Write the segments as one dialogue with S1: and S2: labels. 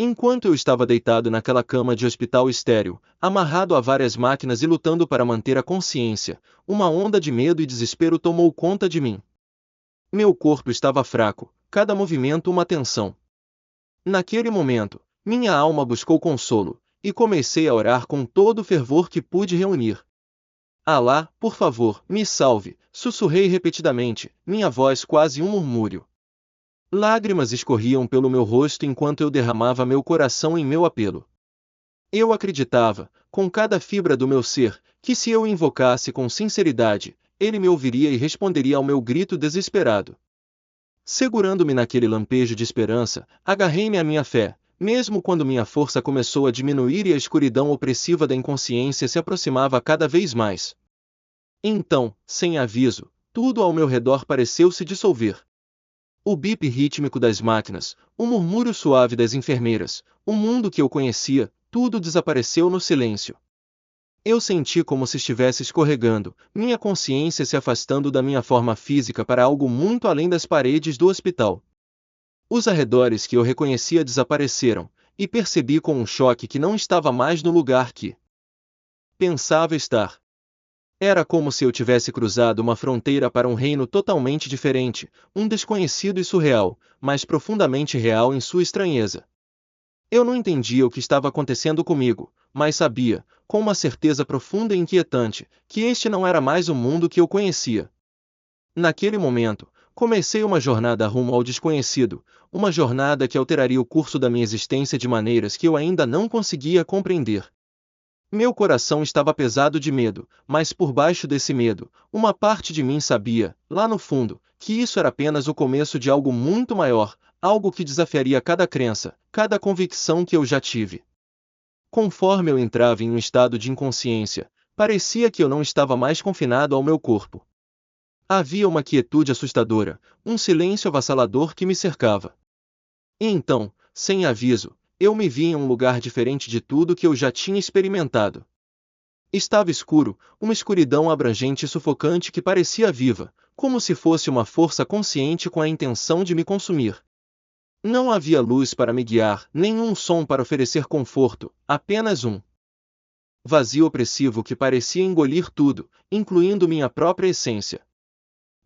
S1: Enquanto eu estava deitado naquela cama de hospital estéril, amarrado a várias máquinas e lutando para manter a consciência, uma onda de medo e desespero tomou conta de mim. Meu corpo estava fraco, cada movimento uma tensão. Naquele momento, minha alma buscou consolo, e comecei a orar com todo o fervor que pude reunir. Alá, por favor, me salve, sussurrei repetidamente, minha voz quase um murmúrio. Lágrimas escorriam pelo meu rosto enquanto eu derramava meu coração em meu apelo. Eu acreditava, com cada fibra do meu ser, que se eu o invocasse com sinceridade, ele me ouviria e responderia ao meu grito desesperado. Segurando-me naquele lampejo de esperança, agarrei-me à minha fé, mesmo quando minha força começou a diminuir e a escuridão opressiva da inconsciência se aproximava cada vez mais. Então, sem aviso, tudo ao meu redor pareceu se dissolver. O bip rítmico das máquinas, o murmúrio suave das enfermeiras, o mundo que eu conhecia, tudo desapareceu no silêncio. Eu senti como se estivesse escorregando, minha consciência se afastando da minha forma física para algo muito além das paredes do hospital. Os arredores que eu reconhecia desapareceram, e percebi com um choque que não estava mais no lugar que pensava estar. Era como se eu tivesse cruzado uma fronteira para um reino totalmente diferente, um desconhecido e surreal, mas profundamente real em sua estranheza. Eu não entendia o que estava acontecendo comigo, mas sabia, com uma certeza profunda e inquietante, que este não era mais o mundo que eu conhecia. Naquele momento, comecei uma jornada rumo ao desconhecido, uma jornada que alteraria o curso da minha existência de maneiras que eu ainda não conseguia compreender. Meu coração estava pesado de medo, mas por baixo desse medo, uma parte de mim sabia, lá no fundo, que isso era apenas o começo de algo muito maior, algo que desafiaria cada crença, cada convicção que eu já tive. Conforme eu entrava em um estado de inconsciência, parecia que eu não estava mais confinado ao meu corpo. Havia uma quietude assustadora, um silêncio avassalador que me cercava. E então, sem aviso, eu me vi em um lugar diferente de tudo que eu já tinha experimentado. Estava escuro, uma escuridão abrangente e sufocante que parecia viva, como se fosse uma força consciente com a intenção de me consumir. Não havia luz para me guiar, nenhum som para oferecer conforto, apenas um vazio opressivo que parecia engolir tudo, incluindo minha própria essência.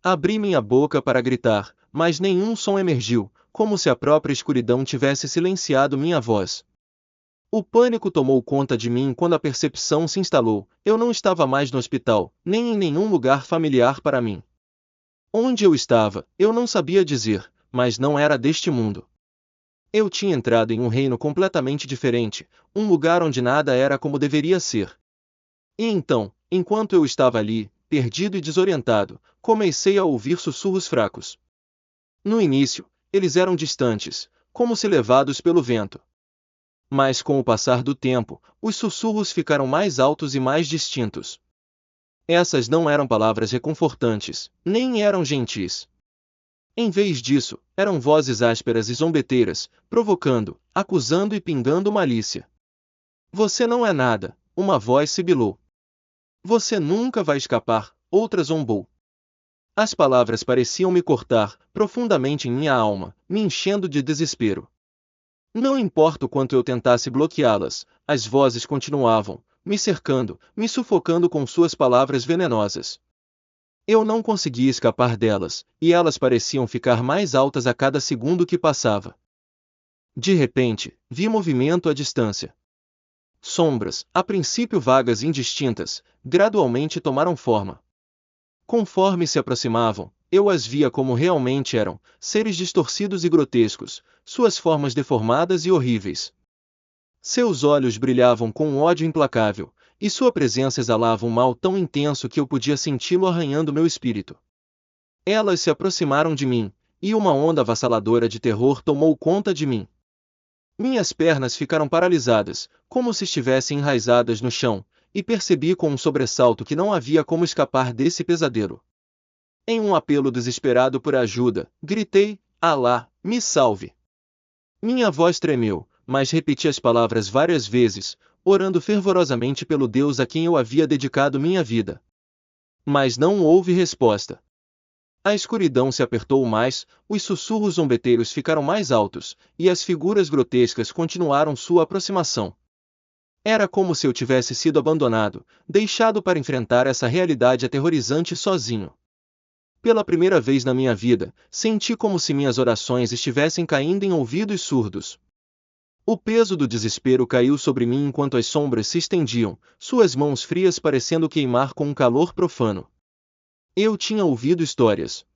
S1: Abri minha boca para gritar, mas nenhum som emergiu, como se a própria escuridão tivesse silenciado minha voz. O pânico tomou conta de mim quando a percepção se instalou, eu não estava mais no hospital, nem em nenhum lugar familiar para mim. Onde eu estava, eu não sabia dizer, mas não era deste mundo. Eu tinha entrado em um reino completamente diferente, um lugar onde nada era como deveria ser. E então, enquanto eu estava ali, perdido e desorientado, comecei a ouvir sussurros fracos. No início, eles eram distantes, como se levados pelo vento. Mas com o passar do tempo, os sussurros ficaram mais altos e mais distintos. Essas não eram palavras reconfortantes, nem eram gentis. Em vez disso, eram vozes ásperas e zombeteiras, provocando, acusando e pingando malícia. Você não é nada, uma voz sibilou. Você nunca vai escapar, outra zombou. As palavras pareciam me cortar, profundamente em minha alma, me enchendo de desespero. Não importa o quanto eu tentasse bloqueá-las, as vozes continuavam, me cercando, me sufocando com suas palavras venenosas. Eu não conseguia escapar delas, e elas pareciam ficar mais altas a cada segundo que passava. De repente, vi movimento à distância. Sombras, a princípio vagas e indistintas, gradualmente tomaram forma. Conforme se aproximavam, eu as via como realmente eram, seres distorcidos e grotescos, suas formas deformadas e horríveis. Seus olhos brilhavam com um ódio implacável, e sua presença exalava um mal tão intenso que eu podia senti-lo arranhando meu espírito. Elas se aproximaram de mim, e uma onda avassaladora de terror tomou conta de mim. Minhas pernas ficaram paralisadas, como se estivessem enraizadas no chão, e percebi com um sobressalto que não havia como escapar desse pesadelo. Em um apelo desesperado por ajuda, gritei, Alá, me salve! Minha voz tremeu, mas repeti as palavras várias vezes, orando fervorosamente pelo Deus a quem eu havia dedicado minha vida. Mas não houve resposta. A escuridão se apertou mais, os sussurros zombeteiros ficaram mais altos, e as figuras grotescas continuaram sua aproximação. Era como se eu tivesse sido abandonado, deixado para enfrentar essa realidade aterrorizante sozinho. Pela primeira vez na minha vida, senti como se minhas orações estivessem caindo em ouvidos surdos. O peso do desespero caiu sobre mim enquanto as sombras se estendiam, suas mãos frias parecendo queimar com um calor profano. Eu tinha ouvido histórias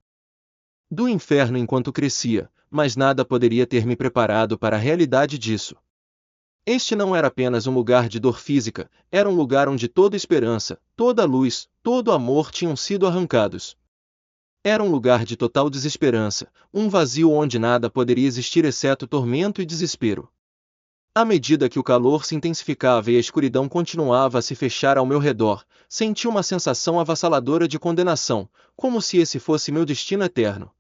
S1: do inferno enquanto crescia, mas nada poderia ter me preparado para a realidade disso. Este não era apenas um lugar de dor física, era um lugar onde toda esperança, toda luz, todo amor tinham sido arrancados. Era um lugar de total desesperança, um vazio onde nada poderia existir exceto tormento e desespero. À medida que o calor se intensificava e a escuridão continuava a se fechar ao meu redor, senti uma sensação avassaladora de condenação, como se esse fosse meu destino eterno.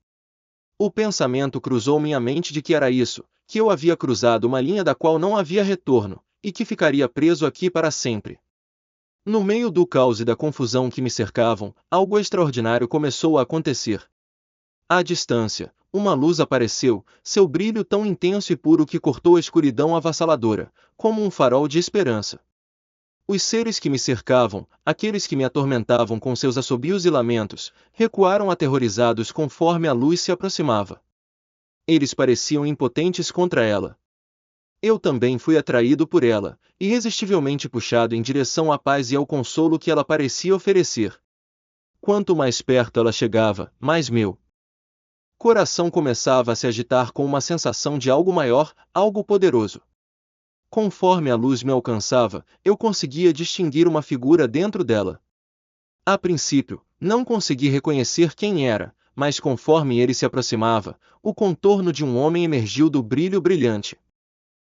S1: O pensamento cruzou minha mente de que era isso, que eu havia cruzado uma linha da qual não havia retorno, e que ficaria preso aqui para sempre. No meio do caos e da confusão que me cercavam, algo extraordinário começou a acontecer. À distância, uma luz apareceu, seu brilho tão intenso e puro que cortou a escuridão avassaladora, como um farol de esperança. Os seres que me cercavam, aqueles que me atormentavam com seus assobios e lamentos, recuaram aterrorizados conforme a luz se aproximava. Eles pareciam impotentes contra ela. Eu também fui atraído por ela, irresistivelmente puxado em direção à paz e ao consolo que ela parecia oferecer. Quanto mais perto ela chegava, mais meu coração começava a se agitar com uma sensação de algo maior, algo poderoso. Conforme a luz me alcançava, eu conseguia distinguir uma figura dentro dela. A princípio, não consegui reconhecer quem era, mas conforme ele se aproximava, o contorno de um homem emergiu do brilho brilhante.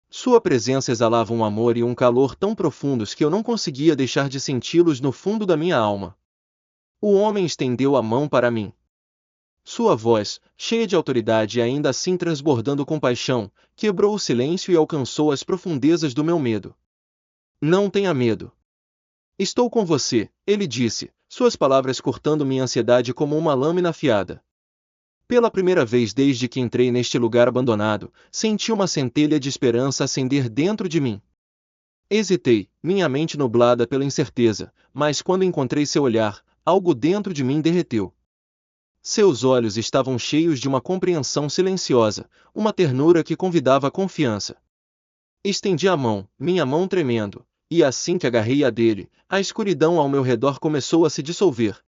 S1: Sua presença exalava um amor e um calor tão profundos que eu não conseguia deixar de senti-los no fundo da minha alma. O homem estendeu a mão para mim. Sua voz, cheia de autoridade e ainda assim transbordando compaixão, quebrou o silêncio e alcançou as profundezas do meu medo. Não tenha medo. Estou com você, ele disse, suas palavras cortando minha ansiedade como uma lâmina afiada. Pela primeira vez desde que entrei neste lugar abandonado, senti uma centelha de esperança acender dentro de mim. Hesitei, minha mente nublada pela incerteza, mas quando encontrei seu olhar, algo dentro de mim derreteu. Seus olhos estavam cheios de uma compreensão silenciosa, uma ternura que convidava a confiança. Estendi a mão, minha mão tremendo, e assim que agarrei a dele, a escuridão ao meu redor começou a se dissolver.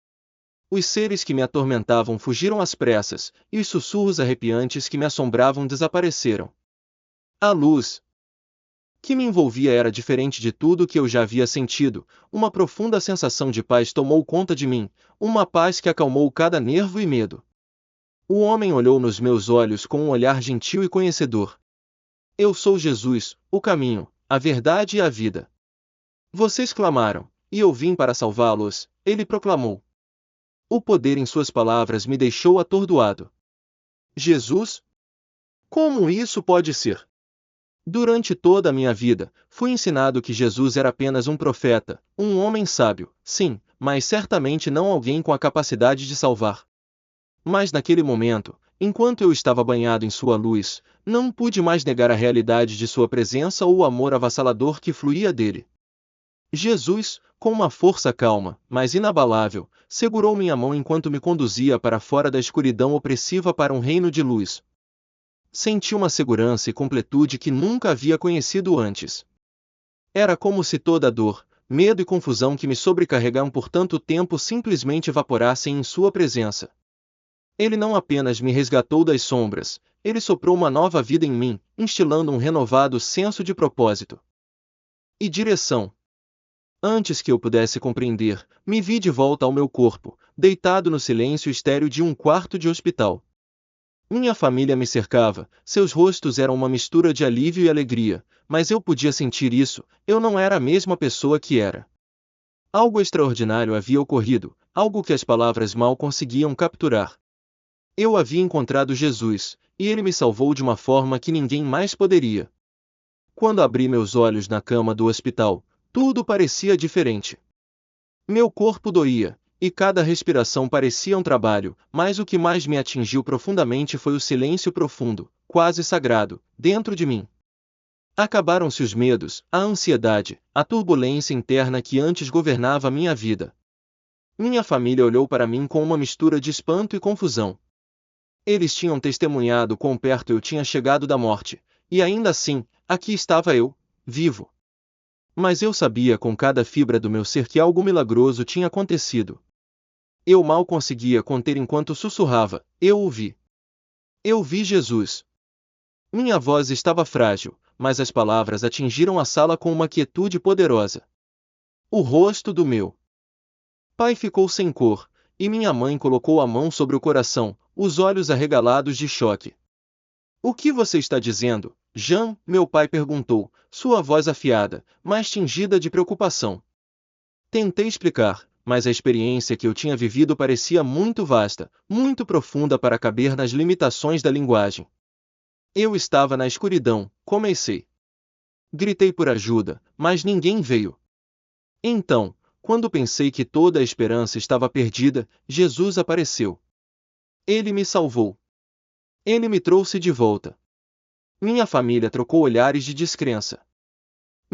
S1: Os seres que me atormentavam fugiram às pressas, e os sussurros arrepiantes que me assombravam desapareceram. A luz que me envolvia era diferente de tudo que eu já havia sentido, uma profunda sensação de paz tomou conta de mim, uma paz que acalmou cada nervo e medo. O homem olhou nos meus olhos com um olhar gentil e conhecedor. Eu sou Jesus, o caminho, a verdade e a vida. Vocês clamaram, e eu vim para salvá-los, ele proclamou. O poder em suas palavras me deixou atordoado. Jesus? Como isso pode ser? Durante toda a minha vida, fui ensinado que Jesus era apenas um profeta, um homem sábio, sim, mas certamente não alguém com a capacidade de salvar. Mas naquele momento, enquanto eu estava banhado em sua luz, não pude mais negar a realidade de sua presença ou o amor avassalador que fluía dele. Jesus, com uma força calma, mas inabalável, segurou minha mão enquanto me conduzia para fora da escuridão opressiva para um reino de luz. Senti uma segurança e completude que nunca havia conhecido antes. Era como se toda a dor, medo e confusão que me sobrecarregaram por tanto tempo simplesmente evaporassem em sua presença. Ele não apenas me resgatou das sombras, ele soprou uma nova vida em mim, instilando um renovado senso de propósito e direção. Antes que eu pudesse compreender, me vi de volta ao meu corpo, deitado no silêncio estéril de um quarto de hospital. Minha família me cercava, seus rostos eram uma mistura de alívio e alegria, mas eu podia sentir isso, eu não era a mesma pessoa que era. Algo extraordinário havia ocorrido, algo que as palavras mal conseguiam capturar. Eu havia encontrado Jesus, e ele me salvou de uma forma que ninguém mais poderia. Quando abri meus olhos na cama do hospital, tudo parecia diferente. Meu corpo doía, e cada respiração parecia um trabalho, mas o que mais me atingiu profundamente foi o silêncio profundo, quase sagrado, dentro de mim. Acabaram-se os medos, a ansiedade, a turbulência interna que antes governava minha vida. Minha família olhou para mim com uma mistura de espanto e confusão. Eles tinham testemunhado quão perto eu tinha chegado da morte, e ainda assim, aqui estava eu, vivo. Mas eu sabia com cada fibra do meu ser que algo milagroso tinha acontecido. Eu mal conseguia conter enquanto sussurrava, eu o vi. Eu vi Jesus. Minha voz estava frágil, mas as palavras atingiram a sala com uma quietude poderosa. O rosto do meu pai ficou sem cor, e minha mãe colocou a mão sobre o coração, os olhos arregalados de choque. O que você está dizendo, Jean? Meu pai perguntou, sua voz afiada, mas tingida de preocupação. Tentei explicar, mas a experiência que eu tinha vivido parecia muito vasta, muito profunda para caber nas limitações da linguagem. Eu estava na escuridão, comecei. Gritei por ajuda, mas ninguém veio. Então, quando pensei que toda a esperança estava perdida, Jesus apareceu. Ele me salvou. Ele me trouxe de volta. Minha família trocou olhares de descrença.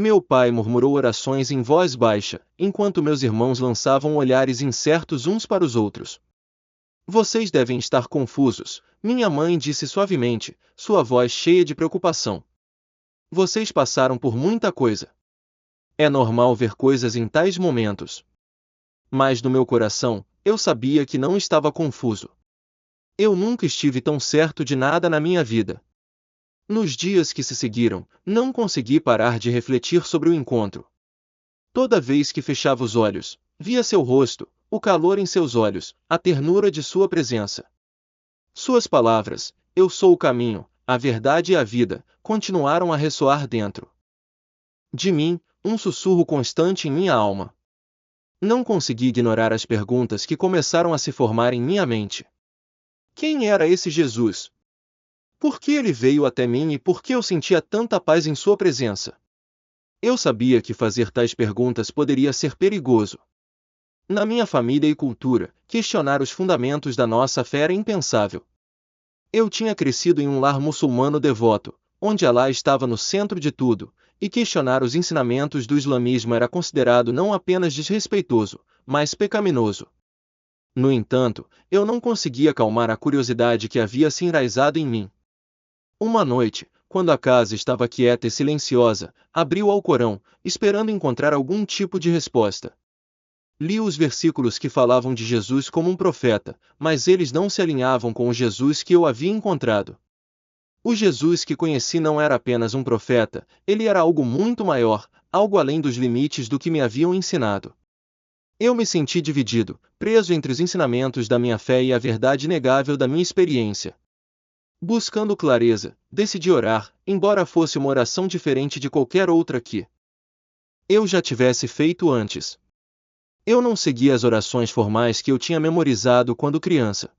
S1: Meu pai murmurou orações em voz baixa, enquanto meus irmãos lançavam olhares incertos uns para os outros. Vocês devem estar confusos, minha mãe disse suavemente, sua voz cheia de preocupação. Vocês passaram por muita coisa. É normal ver coisas em tais momentos. Mas no meu coração, eu sabia que não estava confuso. Eu nunca estive tão certo de nada na minha vida. Nos dias que se seguiram, não consegui parar de refletir sobre o encontro. Toda vez que fechava os olhos, via seu rosto, o calor em seus olhos, a ternura de sua presença. Suas palavras, eu sou o caminho, a verdade e a vida, continuaram a ressoar dentro de mim, um sussurro constante em minha alma. Não consegui ignorar as perguntas que começaram a se formar em minha mente. Quem era esse Jesus? Por que ele veio até mim e por que eu sentia tanta paz em sua presença? Eu sabia que fazer tais perguntas poderia ser perigoso. Na minha família e cultura, questionar os fundamentos da nossa fé era impensável. Eu tinha crescido em um lar muçulmano devoto, onde Alá estava no centro de tudo, e questionar os ensinamentos do islamismo era considerado não apenas desrespeitoso, mas pecaminoso. No entanto, eu não conseguia acalmar a curiosidade que havia se enraizado em mim. Uma noite, quando a casa estava quieta e silenciosa, abri o Alcorão, esperando encontrar algum tipo de resposta. Li os versículos que falavam de Jesus como um profeta, mas eles não se alinhavam com o Jesus que eu havia encontrado. O Jesus que conheci não era apenas um profeta, ele era algo muito maior, algo além dos limites do que me haviam ensinado. Eu me senti dividido, preso entre os ensinamentos da minha fé e a verdade inegável da minha experiência. Buscando clareza, decidi orar, embora fosse uma oração diferente de qualquer outra que eu já tivesse feito antes. Eu não segui as orações formais que eu tinha memorizado quando criança.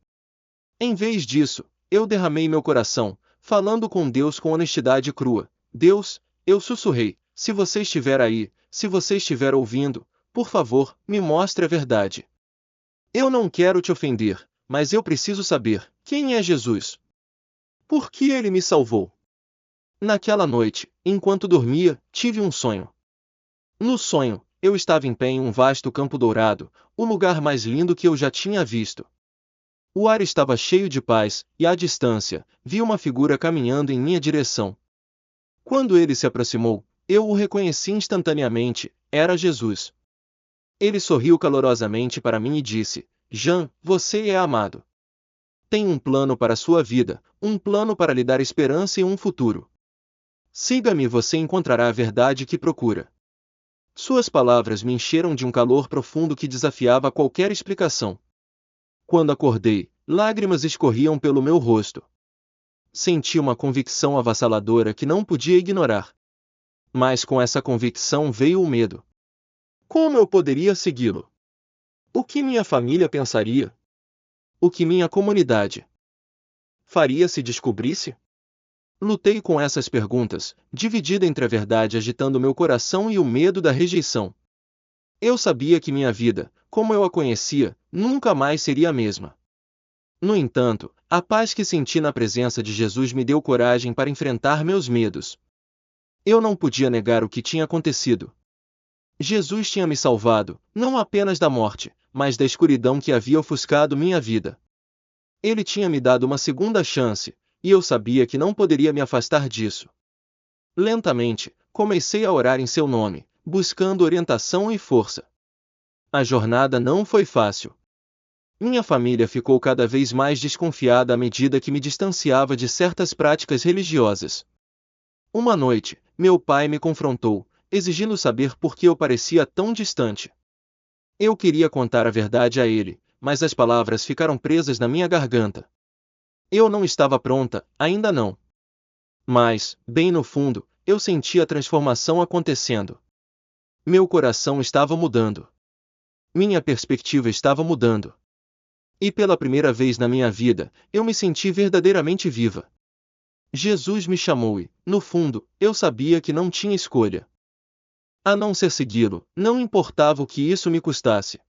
S1: Em vez disso, eu derramei meu coração, falando com Deus com honestidade crua. Deus, eu sussurrei, se você estiver aí, se você estiver ouvindo, por favor, me mostre a verdade. Eu não quero te ofender, mas eu preciso saber, quem é Jesus? Por que ele me salvou? Naquela noite, enquanto dormia, tive um sonho. No sonho, eu estava em pé em um vasto campo dourado, o lugar mais lindo que eu já tinha visto. O ar estava cheio de paz, e à distância, vi uma figura caminhando em minha direção. Quando ele se aproximou, eu o reconheci instantaneamente, era Jesus. Ele sorriu calorosamente para mim e disse, Jean, você é amado. Tem um plano para a sua vida, um plano para lhe dar esperança e um futuro. Siga-me e você encontrará a verdade que procura. Suas palavras me encheram de um calor profundo que desafiava qualquer explicação. Quando acordei, lágrimas escorriam pelo meu rosto. Senti uma convicção avassaladora que não podia ignorar. Mas com essa convicção veio o medo. Como eu poderia segui-lo? O que minha família pensaria? O que minha comunidade faria se descobrisse? Lutei com essas perguntas, dividida entre a verdade agitando meu coração e o medo da rejeição. Eu sabia que minha vida, como eu a conhecia, nunca mais seria a mesma. No entanto, a paz que senti na presença de Jesus me deu coragem para enfrentar meus medos. Eu não podia negar o que tinha acontecido. Jesus tinha me salvado, não apenas da morte, mas da escuridão que havia ofuscado minha vida. Ele tinha me dado uma segunda chance, e eu sabia que não poderia me afastar disso. Lentamente, comecei a orar em seu nome, buscando orientação e força. A jornada não foi fácil. Minha família ficou cada vez mais desconfiada à medida que me distanciava de certas práticas religiosas. Uma noite, meu pai me confrontou, exigindo saber por que eu parecia tão distante. Eu queria contar a verdade a ele, mas as palavras ficaram presas na minha garganta. Eu não estava pronta, ainda não. Mas, bem no fundo, eu sentia a transformação acontecendo. Meu coração estava mudando. Minha perspectiva estava mudando. E pela primeira vez na minha vida, eu me senti verdadeiramente viva. Jesus me chamou e, no fundo, eu sabia que não tinha escolha. A não ser segui-lo, não importava o que isso me custasse.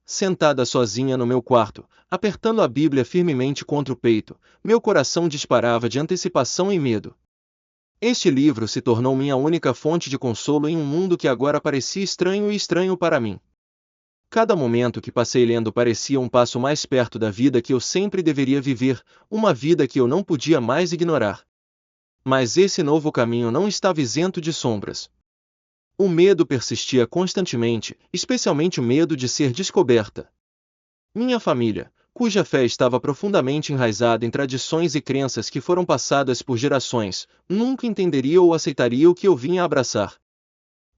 S1: Sentada sozinha no meu quarto, apertando a Bíblia firmemente contra o peito, meu coração disparava de antecipação e medo. Este livro se tornou minha única fonte de consolo em um mundo que agora parecia estranho e estranho para mim. Cada momento que passei lendo parecia um passo mais perto da vida que eu sempre deveria viver, uma vida que eu não podia mais ignorar. Mas esse novo caminho não estava isento de sombras. O medo persistia constantemente, especialmente o medo de ser descoberta. Minha família, cuja fé estava profundamente enraizada em tradições e crenças que foram passadas por gerações, nunca entenderia ou aceitaria o que eu vinha abraçar.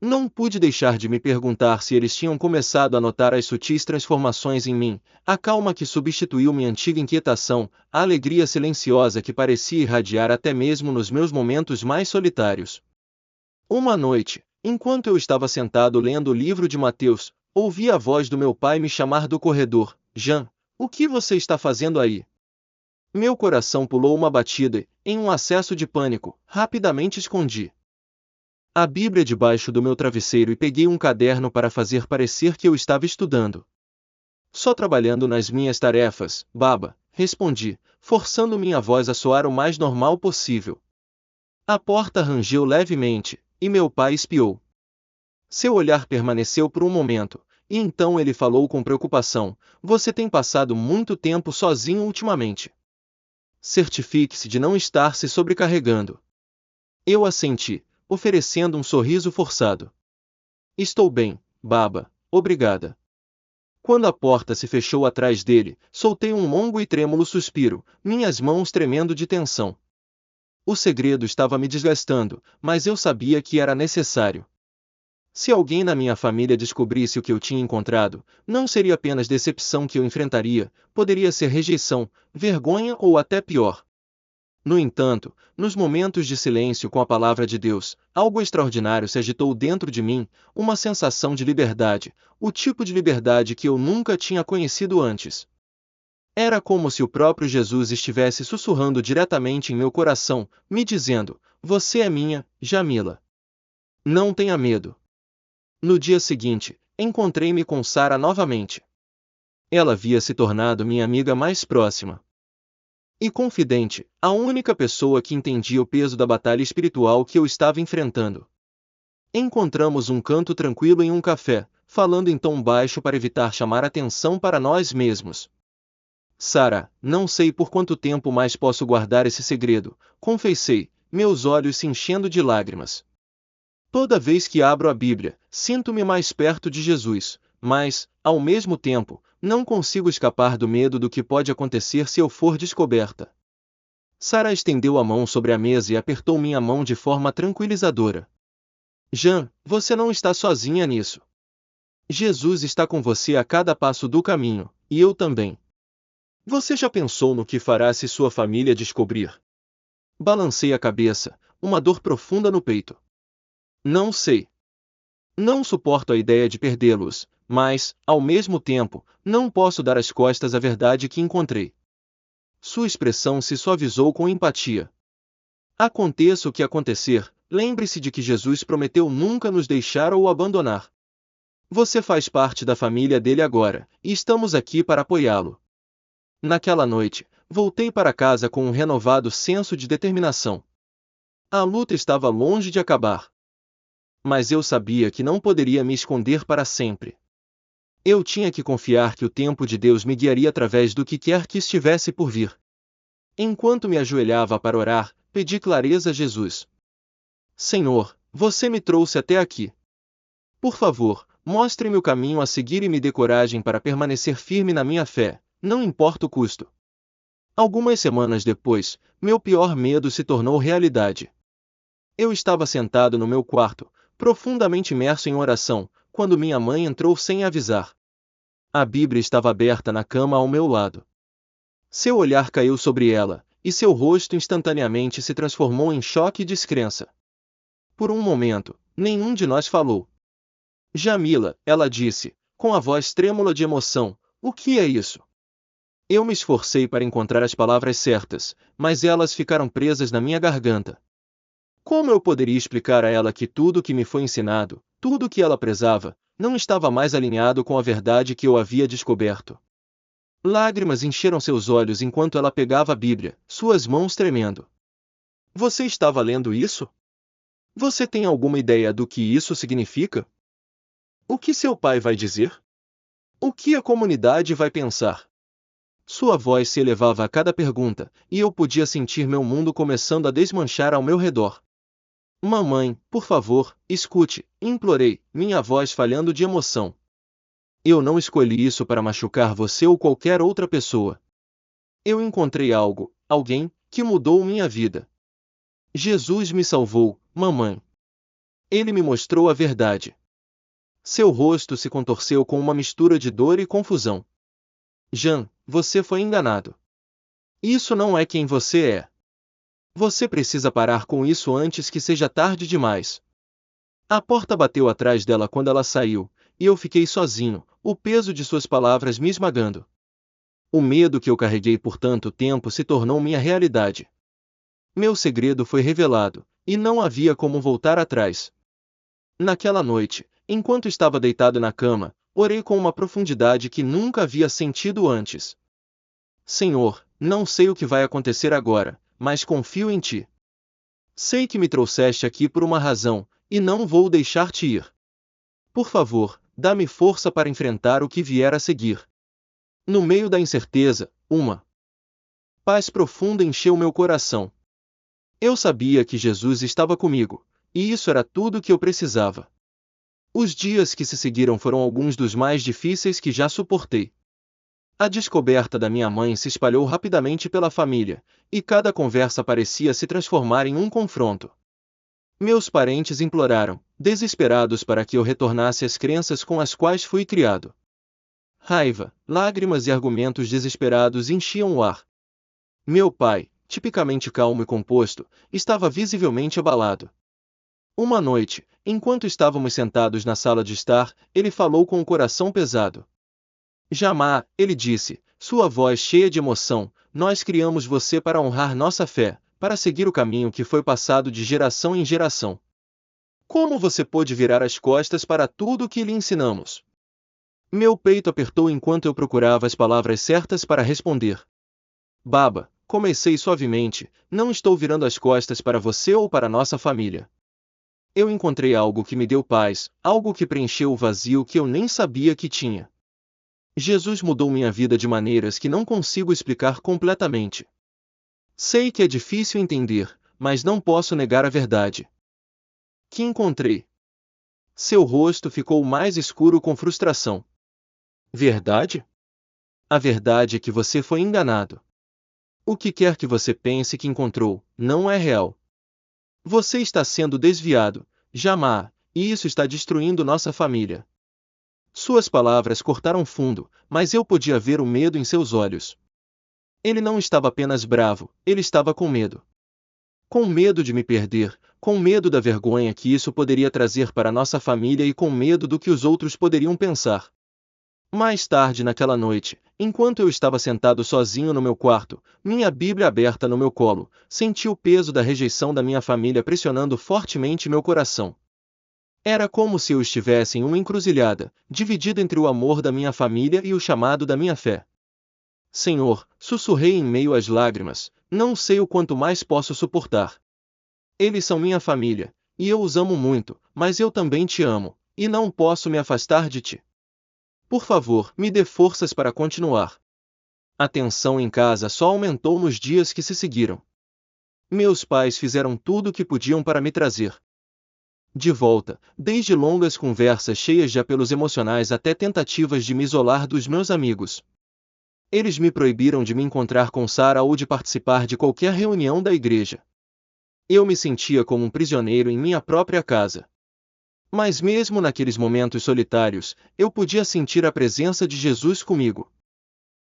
S1: Não pude deixar de me perguntar se eles tinham começado a notar as sutis transformações em mim, a calma que substituiu minha antiga inquietação, a alegria silenciosa que parecia irradiar até mesmo nos meus momentos mais solitários. Uma noite, enquanto eu estava sentado lendo o livro de Mateus, ouvi a voz do meu pai me chamar do corredor: Jean, o que você está fazendo aí? Meu coração pulou uma batida e, em um acesso de pânico, rapidamente escondi a Bíblia debaixo do meu travesseiro e peguei um caderno para fazer parecer que eu estava estudando. Só trabalhando nas minhas tarefas, baba, respondi, forçando minha voz a soar o mais normal possível. A porta rangeu levemente, e meu pai espiou. Seu olhar permaneceu por um momento, e então ele falou com preocupação: Você tem passado muito tempo sozinho ultimamente. Certifique-se de não estar se sobrecarregando. Eu assenti, oferecendo um sorriso forçado. Estou bem, baba, obrigada. Quando a porta se fechou atrás dele, soltei um longo e trêmulo suspiro, minhas mãos tremendo de tensão. O segredo estava me desgastando, mas eu sabia que era necessário. Se alguém na minha família descobrisse o que eu tinha encontrado, não seria apenas decepção que eu enfrentaria, poderia ser rejeição, vergonha ou até pior. No entanto, nos momentos de silêncio com a palavra de Deus, algo extraordinário se agitou dentro de mim, uma sensação de liberdade, o tipo de liberdade que eu nunca tinha conhecido antes. Era como se o próprio Jesus estivesse sussurrando diretamente em meu coração, me dizendo: Você é minha, Jamila. Não tenha medo. No dia seguinte, encontrei-me com Sara novamente. Ela havia se tornado minha amiga mais próxima e confidente, a única pessoa que entendia o peso da batalha espiritual que eu estava enfrentando. Encontramos um canto tranquilo em um café, falando em tom baixo para evitar chamar atenção para nós mesmos. Sara, não sei por quanto tempo mais posso guardar esse segredo, confessei, meus olhos se enchendo de lágrimas. Toda vez que abro a Bíblia, sinto-me mais perto de Jesus, mas, ao mesmo tempo, não consigo escapar do medo do que pode acontecer se eu for descoberta. Sara estendeu a mão sobre a mesa e apertou minha mão de forma tranquilizadora. Jean, você não está sozinha nisso. Jesus está com você a cada passo do caminho, e eu também. Você já pensou no que fará se sua família descobrir? Balancei a cabeça, uma dor profunda no peito. Não sei. Não suporto a ideia de perdê-los, mas, ao mesmo tempo, não posso dar as costas à verdade que encontrei. Sua expressão se suavizou com empatia. Aconteça o que acontecer, lembre-se de que Jesus prometeu nunca nos deixar ou abandonar. Você faz parte da família dele agora, e estamos aqui para apoiá-lo. Naquela noite, voltei para casa com um renovado senso de determinação. A luta estava longe de acabar. Mas eu sabia que não poderia me esconder para sempre. Eu tinha que confiar que o tempo de Deus me guiaria através do que quer que estivesse por vir. Enquanto me ajoelhava para orar, pedi clareza a Jesus. Senhor, você me trouxe até aqui. Por favor, mostre-me o caminho a seguir e me dê coragem para permanecer firme na minha fé, não importa o custo. Algumas semanas depois, meu pior medo se tornou realidade. Eu estava sentado no meu quarto, profundamente imerso em oração, quando minha mãe entrou sem avisar. A Bíblia estava aberta na cama ao meu lado. Seu olhar caiu sobre ela, e seu rosto instantaneamente se transformou em choque e descrença. Por um momento, nenhum de nós falou. Jamila, ela disse, com a voz trêmula de emoção, o que é isso? Eu me esforcei para encontrar as palavras certas, mas elas ficaram presas na minha garganta. Como eu poderia explicar a ela que tudo o que me foi ensinado, tudo o que ela prezava, não estava mais alinhado com a verdade que eu havia descoberto? Lágrimas encheram seus olhos enquanto ela pegava a Bíblia, suas mãos tremendo. Você estava lendo isso? Você tem alguma ideia do que isso significa? O que seu pai vai dizer? O que a comunidade vai pensar? Sua voz se elevava a cada pergunta, e eu podia sentir meu mundo começando a desmanchar ao meu redor. Mamãe, por favor, escute, implorei, minha voz falhando de emoção. Eu não escolhi isso para machucar você ou qualquer outra pessoa. Eu encontrei algo, alguém, que mudou minha vida. Jesus me salvou, mamãe. Ele me mostrou a verdade. Seu rosto se contorceu com uma mistura de dor e confusão. Jan, você foi enganado. Isso não é quem você é. Você precisa parar com isso antes que seja tarde demais. A porta bateu atrás dela quando ela saiu, e eu fiquei sozinho, o peso de suas palavras me esmagando. O medo que eu carreguei por tanto tempo se tornou minha realidade. Meu segredo foi revelado, e não havia como voltar atrás. Naquela noite, enquanto estava deitado na cama, orei com uma profundidade que nunca havia sentido antes. Senhor, não sei o que vai acontecer agora, mas confio em Ti. Sei que me trouxeste aqui por uma razão, e não vou deixar-te ir. Por favor, dá-me força para enfrentar o que vier a seguir. No meio da incerteza, uma paz profunda encheu meu coração. Eu sabia que Jesus estava comigo, e isso era tudo o que eu precisava. Os dias que se seguiram foram alguns dos mais difíceis que já suportei. A descoberta da minha mãe se espalhou rapidamente pela família, e cada conversa parecia se transformar em um confronto. Meus parentes imploraram, desesperados para que eu retornasse às crenças com as quais fui criado. Raiva, lágrimas e argumentos desesperados enchiam o ar. Meu pai, tipicamente calmo e composto, estava visivelmente abalado. Uma noite, enquanto estávamos sentados na sala de estar, ele falou com o coração pesado. Jamá, ele disse, sua voz cheia de emoção, nós criamos você para honrar nossa fé, para seguir o caminho que foi passado de geração em geração. Como você pôde virar as costas para tudo o que lhe ensinamos? Meu peito apertou enquanto eu procurava as palavras certas para responder. Baba, comecei suavemente, não estou virando as costas para você ou para nossa família. Eu encontrei algo que me deu paz, algo que preencheu o vazio que eu nem sabia que tinha. Jesus mudou minha vida de maneiras que não consigo explicar completamente. Sei que é difícil entender, mas não posso negar a verdade. Que encontrei. Seu rosto ficou mais escuro com frustração. Verdade? A verdade é que você foi enganado. O que quer que você pense que encontrou, não é real. Você está sendo desviado, Jamá, e isso está destruindo nossa família. Suas palavras cortaram fundo, mas eu podia ver o medo em seus olhos. Ele não estava apenas bravo, ele estava com medo. Com medo de me perder, com medo da vergonha que isso poderia trazer para nossa família e com medo do que os outros poderiam pensar. Mais tarde naquela noite, enquanto eu estava sentado sozinho no meu quarto, minha Bíblia aberta no meu colo, senti o peso da rejeição da minha família pressionando fortemente meu coração. Era como se eu estivesse em uma encruzilhada, dividido entre o amor da minha família e o chamado da minha fé. Senhor, sussurrei em meio às lágrimas, não sei o quanto mais posso suportar. Eles são minha família, e eu os amo muito, mas eu também te amo, e não posso me afastar de ti. Por favor, me dê forças para continuar. A tensão em casa só aumentou nos dias que se seguiram. Meus pais fizeram tudo o que podiam para me trazer de volta, desde longas conversas cheias de apelos emocionais até tentativas de me isolar dos meus amigos. Eles me proibiram de me encontrar com Sara ou de participar de qualquer reunião da igreja. Eu me sentia como um prisioneiro em minha própria casa. Mas mesmo naqueles momentos solitários, eu podia sentir a presença de Jesus comigo.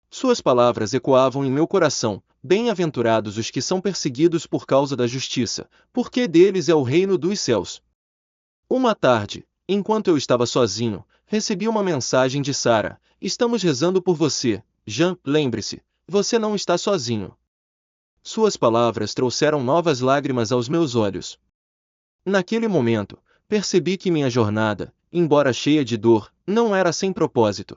S1: Suas palavras ecoavam em meu coração: bem-aventurados os que são perseguidos por causa da justiça, porque deles é o reino dos céus. Uma tarde, enquanto eu estava sozinho, recebi uma mensagem de Sara: estamos rezando por você, Jean, lembre-se, você não está sozinho. Suas palavras trouxeram novas lágrimas aos meus olhos. Naquele momento, percebi que minha jornada, embora cheia de dor, não era sem propósito.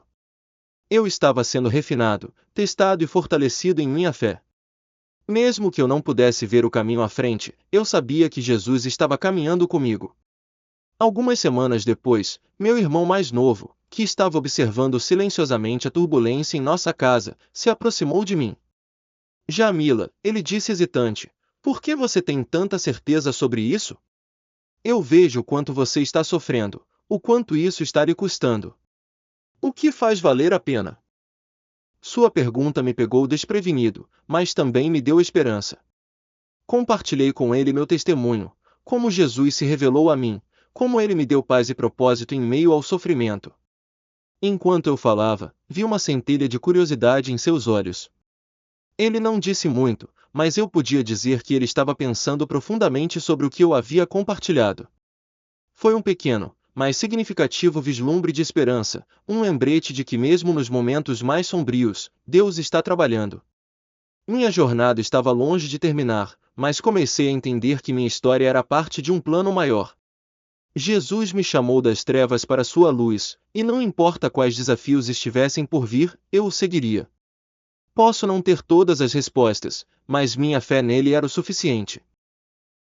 S1: Eu estava sendo refinado, testado e fortalecido em minha fé. Mesmo que eu não pudesse ver o caminho à frente, eu sabia que Jesus estava caminhando comigo. Algumas semanas depois, meu irmão mais novo, que estava observando silenciosamente a turbulência em nossa casa, se aproximou de mim. Jamila, ele disse hesitante, por que você tem tanta certeza sobre isso? Eu vejo o quanto você está sofrendo, o quanto isso está lhe custando. O que faz valer a pena? Sua pergunta me pegou desprevenido, mas também me deu esperança. Compartilhei com ele meu testemunho, como Jesus se revelou a mim, como ele me deu paz e propósito em meio ao sofrimento. Enquanto eu falava, vi uma centelha de curiosidade em seus olhos. Ele não disse muito, mas eu podia dizer que ele estava pensando profundamente sobre o que eu havia compartilhado. Foi um pequeno, mas significativo vislumbre de esperança, um lembrete de que mesmo nos momentos mais sombrios, Deus está trabalhando. Minha jornada estava longe de terminar, mas comecei a entender que minha história era parte de um plano maior. Jesus me chamou das trevas para sua luz, e não importa quais desafios estivessem por vir, eu o seguiria. Posso não ter todas as respostas, mas minha fé nele era o suficiente.